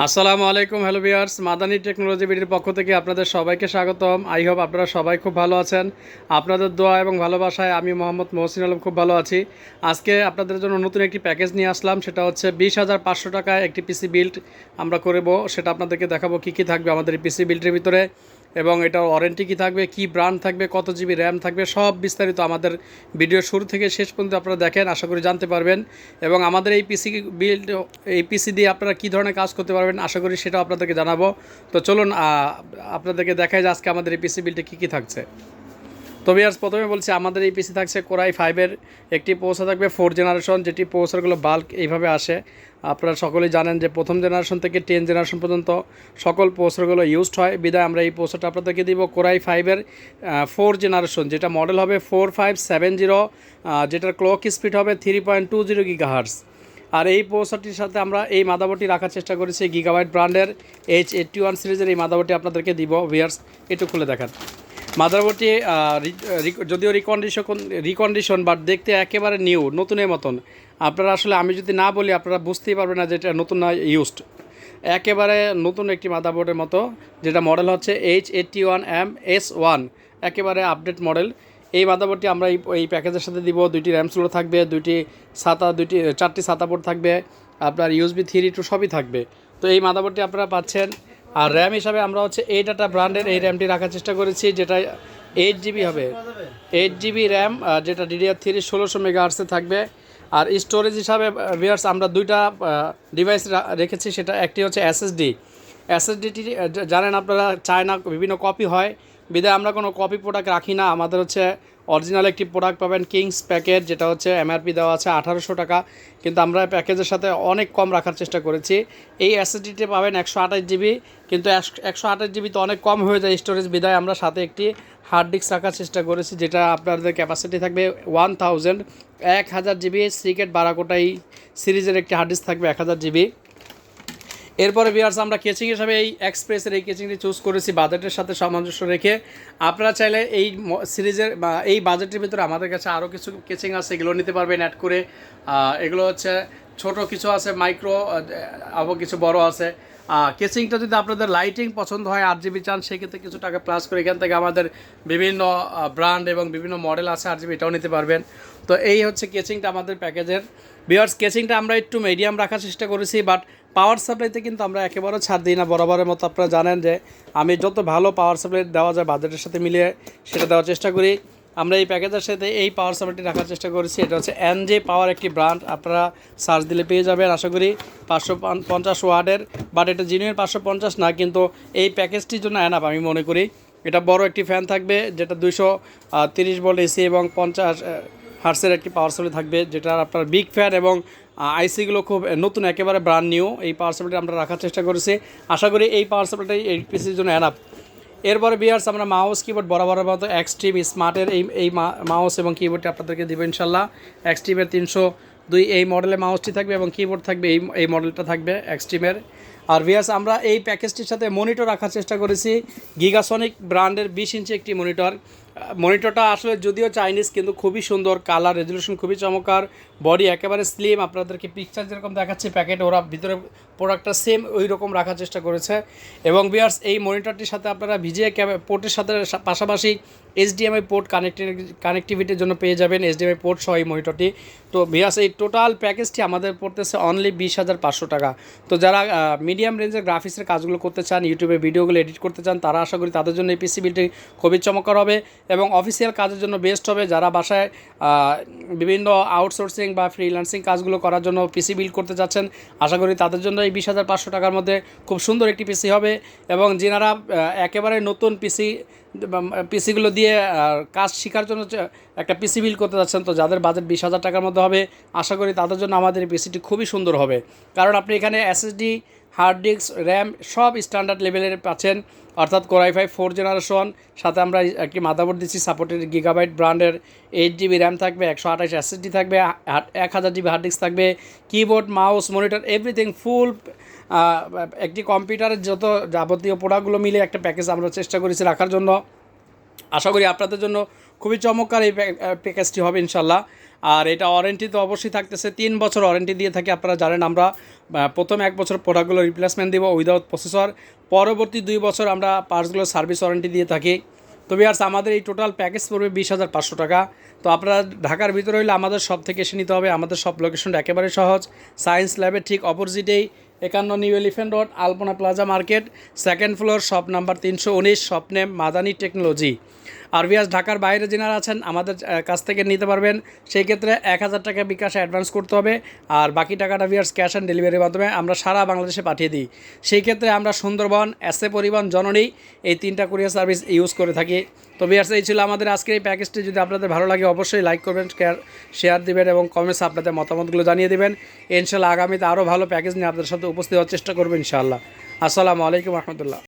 আসসালামু আলাইকুম, hello viewers, Madani technology বিডির পক্ষ থেকে আপনাদের সবাইকে স্বাগতম। আই হোপ আপনারা সবাই খুব ভালো আছেন। আপনাদের দোয়া এবং ভালোবাসায় আমি মোহাম্মদ মহসিন আলম খুব ভালো আছি। আজকে আপনাদের জন্য নতুন একটি প্যাকেজ নিয়ে আসলাম, সেটা হচ্ছে 20,500 টাকায় একটি পিসি বিল্ড আমরা করব। সেটা আপনাদেরকে দেখাবো কী কী থাকবে আমাদের এই পিসি বিল্ডের ভিতরে, এবং এটার ওয়ারেন্টি কী থাকবে, কী ব্র্যান্ড থাকবে, কত জিবি র্যাম থাকবে, সব বিস্তারিত আমাদের ভিডিওর শুরু থেকে শেষ পর্যন্ত আপনারা দেখেন, আশা করি জানতে পারবেন। এবং আমাদের এই পিসি বিল্ড, এই পিসি দিয়ে আপনারা কী ধরনের কাজ করতে পারবেন আশা করি সেটাও আপনাদেরকে জানাবো। তো চলুন আপনাদেরকে দেখাই যে আজকে আমাদের এই পিসি বিল্ডে কী কী থাকছে। তো ভিউয়ার্স, প্রথমে বলছি আমাদের এই পিসি থাকছে কোরাই 5-এর একটি প্রসেসর থাকবে 4 জেনারেশন, যেটি প্রসেসরগুলো বাল্ক এইভাবে আসে। আপনারা সকলেই জানেন যে প্রথম জেনারেশন থেকে 10 জেনারেশন পর্যন্ত সকল প্রসেসরগুলো ইউজড হয়, বিদায় আমরা এই প্রসেসরটা আপনাদেরকে দিব কোরাই 5-এর 4 জেনারেশন, যেটা মডেল হবে 4570, যেটার ক্লক স্পিড হবে 3.20 গিগাহার্টজ। আর এই প্রসেসরটির সাথে আমরা এই মাদাবোর্ডটি রাখার চেষ্টা করেছি গিগাবাইট ব্র্যান্ডের H81 সিরিজের এই মাদাবোর্ডটি আপনাদেরকে দিব। ভিউয়ার্স, একটু খুলে দেখান। মাদারবোর্ডটি যদিও রিকন্ডিশন বাট দেখতে একেবারে নিউ, নতুনের মতন। আপনারা আসলে আমি যদি না বলি আপনারা বুঝতেই পারবেন না যে এটা নতুন না ইউজড। একেবারে নতুন একটি মাদারবোর্ডের মতো, যেটা মডেল হচ্ছে H81MS1, একেবারে আপডেট মডেল। এই মাদারবোর্ডটি আমরা এই প্যাকেজের সাথে দিব। 2টি র্যাম স্লট থাকবে, 4টি সাতা পোর্ট থাকবে, আপনার USB 3.2 সবই থাকবে। তো এই মাদারবোর্ডটি আপনারা পাচ্ছেন। আর র্যাম হিসাবে আমরা হচ্ছে এই ডাটা ব্র্যান্ডের এই র্যামটি রাখার চেষ্টা করেছি, যেটা 8 GB হবে, 8 GB র্যাম, যেটা DDR3 1600 মেগাহার্টসে থাকবে। আর স্টোরেজ হিসাবে ভিউয়ার্স আমরা দুইটা ডিভাইস রেখেছি, সেটা একটি হচ্ছে এসএসডিটি জানেন আপনারা, চায়না বিভিন্ন কপি হয়, বিদায় আমরা কোনো কপি প্রোডাক্ট রাখি না। আমাদের হচ্ছে অরিজিনাল একটি প্রোডাক্ট পাবেন, কিংস প্যাকেট, যেটা হচ্ছে MRP দেওয়া আছে 1800 টাকা, কিন্তু আমরা প্যাকেজের সাথে অনেক কম রাখার চেষ্টা করেছি। এই এসএসডিতে পাবেন 128 GB, কিন্তু 128 GB তো অনেক কম হয়ে যায় স্টোরেজ, বিদায় আমরা সাথে একটি হার্ড ডিস্ক রাখার চেষ্টা করেছি, যেটা আপনাদের ক্যাপাসিটি থাকবে 1000 GB। সিকেট বারাকোটাই সিরিজের একটি হার্ড ডিস্ক থাকবে 1000 GB। এরপরে ভিউয়ার্স, আমরা কেচিং হিসাবে এই এক্সপ্রেসের এই কেচিংটি চুজ করেছি বাজেটের সাথে সামঞ্জস্য রেখে। আপনারা চাইলে এই সিরিজের বা এই বাজেটের ভিতরে আমাদের কাছে আরও কিছু কেচিং আছে, এগুলো নিতে পারবেন অ্যাড করে। এগুলো হচ্ছে ছোট কিছু আছে, মাইক্রো, আবার কিছু বড় আছে। কেচিংটা যদি আপনাদের লাইটিং পছন্দ হয়, 8 GB চান, সেক্ষেত্রে কিছু টাকা প্লাস করে এখান থেকে আমাদের বিভিন্ন ব্র্যান্ড এবং বিভিন্ন মডেল আছে 8 GB, এটাও নিতে পারবেন। তো এই হচ্ছে কেচিংটা আমাদের প্যাকেজের। ভিউয়ার্স, কেচিংটা আমরা একটু মিডিয়াম রাখার চেষ্টা করেছি, বাট পাওয়ার সাপ্লাইতে কিন্তু আমরা একেবারেও ছাড় দিই না। বরাবরের মতো আপনারা জানেন যে আমি যত ভালো পাওয়ার সাপ্লাই দেওয়া যায় বাজেটের সাথে মিলিয়ে সেটা দেওয়ার চেষ্টা করি। আমরা এই প্যাকেজের সাথে এই পাওয়ার সাপ্লাইটি রাখার চেষ্টা করেছি। এটা হচ্ছে NJ পাওয়ার একটি ব্র্যান্ড, আপনারা সার্চ দিলে পেয়ে যাবেন আশা করি। 550 ওয়াটের, বাট এটা জিনুইন 550 না, কিন্তু এই প্যাকেজটির জন্য এনাফ আমি মনে করি। এটা বড় একটি ফ্যান থাকবে, যেটা 230 ভোল্ট AC এবং 50 হার্সের একটি পাওয়ার সাপ্লাই থাকবে, যেটা আপনার বিগ ফ্যান এবং আইসিগুলো খুব নতুন, একেবারে ব্র্যান্ড নিউ। এই পাওয়ার সাপ্লাইটা আমরা রাখার চেষ্টা করেছি, আশা করি এই পাওয়ার সাপ্লাইটাই এই পিসির জন্য এনাফ। এরপরে ভিউয়ার্স, আমরা মাউস কিবোর্ড বরাবরের মতো এক্সট্রিম স্মার্টের এই মাউস এবং কিবোর্ডটি আপনাদেরকে দেবো ইনশাল্লাহ। এক্সট্রিমের 302 এই মডেলের মাউসটি থাকবে এবং কিবোর্ড থাকবে এই মডেলটা থাকবে এক্সট্রিমের। আর ভিউয়ার্স, আমরা এই প্যাকেজটির সাথে মনিটর রাখার চেষ্টা করেছি, গিগাসনিক ব্র্যান্ডের 20 ইঞ্চি একটি মনিটর। মনিটরটা আসলে যদিও চাইনিজ, কিন্তু খুবই সুন্দর, কালার রেজলিউশন খুবই চমৎকার, বডি একেবারে স্লিম। আপনাদেরকে পিকচার যেরকম দেখাচ্ছি প্যাকেট, ওরা ভিতরে প্রোডাক্টটা সেম ওই রকম রাখার চেষ্টা করেছে। এবং ভিউয়ার্স, এই মনিটরটির সাথে আপনারা ভিজিএ পোর্টের সাথে পাশাপাশি HDMI পোর্ট কানেক্টিভিটির জন্য পেয়ে যাবেন, HDMI পোর্ট সহ এই মনিটরটি। তো ভিউয়ার্স, এই টোটাল প্যাকেজটি আমাদের পড়তেছে অনলি 20,500 টাকা। তো যারা মিডিয়াম রেঞ্জের গ্রাফিক্সের কাজগুলো করতে চান, ইউটিউবে ভিডিওগুলো এডিট করতে চান, তারা আশা করি তাদের জন্য এই পিসি বিলটি খুবই চমৎকার হবে এবং অফিসিয়াল কাজের জন্য বেস্ট হবে। যারা বাসায় বিভিন্ন আউটসোর্সিং বা ফ্রিল্যান্সিং কাজগুলো করার জন্য পিসি বিল্ড করতে যাচ্ছেন, আশা করি তাদের জন্য এই 20,500 টাকার মধ্যে খুব সুন্দর একটি পিসি হবে। এবং যারা একেবারে নতুন পিসিগুলো দিয়ে কাজ শেখার জন্য একটা পিসি বিল্ড করতে যাচ্ছেন, তো যাদের বাজেট 20,000 টাকার মধ্যে হবে, আশা করি তাদের জন্য আমাদের এই পিসিটি খুবই সুন্দর হবে। কারণ আপনি এখানে SSD, হার্ড ডিস্ক, র্যাম সব স্ট্যান্ডার্ড লেভেলের পাচ্ছেন, অর্থাৎ কোরাই 5 4 জেনারেশন। সাথে আমরা একটি মাদারবোর্ড দিচ্ছি সাপোর্টেড, গিগাবাইট ব্র্যান্ডের 8 GB র্যাম থাকবে, 128 SSD থাকবে, 1000 GB হার্ড ডিস্ক থাকবে, কিবোর্ড, মাউস, মনিটর, এভরিথিং ফুল। একটি কম্পিউটারের যত যাবতীয় প্রোডাক্টগুলো মিলে একটা প্যাকেজ আমরা চেষ্টা করেছি রাখার জন্য। আশা করি আপনাদের জন্য খুবই চমৎকার এই প্যাকেজটি হবে ইনশাল্লাহ। আর এটা ওয়ারেন্টি তো অবশ্যই থাকতেছে, 3 বছর ওয়ারেন্টি দিয়ে থাকি। আপনারা জানেন আমরা প্রথম 1 বছর প্রোডাক্টগুলো রিপ্লেসমেন্ট দিব উইদাউট প্রসেসর, পরবর্তী 2 বছর আমরা পার্টসগুলোর সার্ভিস ওয়ারেন্টি দিয়ে থাকি। তো ভিউয়ার্স আমাদের এই টোটাল প্যাকেজ পড়বে 20,500 টাকা। তো আপনারা ঢাকার ভিতরে হইলে আমাদের সব থেকে এসে নিতে হবে। আমাদের সব লোকেশনটা একেবারে সহজ, সায়েন্স ল্যাবের ঠিক অপোজিটেই 51 New Elephant Road, Alpana plaza market, 2nd floor, shop number 319, shop name Madani technology. আর ভিউয়ার্স ঢাকার বাইরে যারা আছেন আমাদের কাছ থেকে নিতে পারবেন, সেই ক্ষেত্রে 1,000 টাকা বিকাশে অ্যাডভান্স করতে হবে, আর বাকি টাকাটা ভিউয়ার্স ক্যাশ অন ডেলিভারির মাধ্যমে আমরা সারা বাংলাদেশে পাঠিয়ে দিই। সেই ক্ষেত্রে আমরা সুন্দরবন, এসএ পরিবহন, জননী এই 3টা কুরিয়ার সার্ভিস ইউজ করে থাকি। তো ভিউয়ার্স এই ছিল আমাদের আজকের এই প্যাকেজটি। যদি আপনাদের ভালো লাগে অবশ্যই লাইক করবেন, শেয়ার দিবেন এবং কমেন্টসে আপনাদের মতামতগুলো জানিয়ে দেবেন। ইনশাআল্লাহ আগামীতে আরও ভালো প্যাকেজ নিয়ে আপনাদের সাথে উপস্থিত হওয়ার চেষ্টা করবেন ইনশাআল্লাহ। আসসালামু আলাইকুম রহমতুল্লাহ।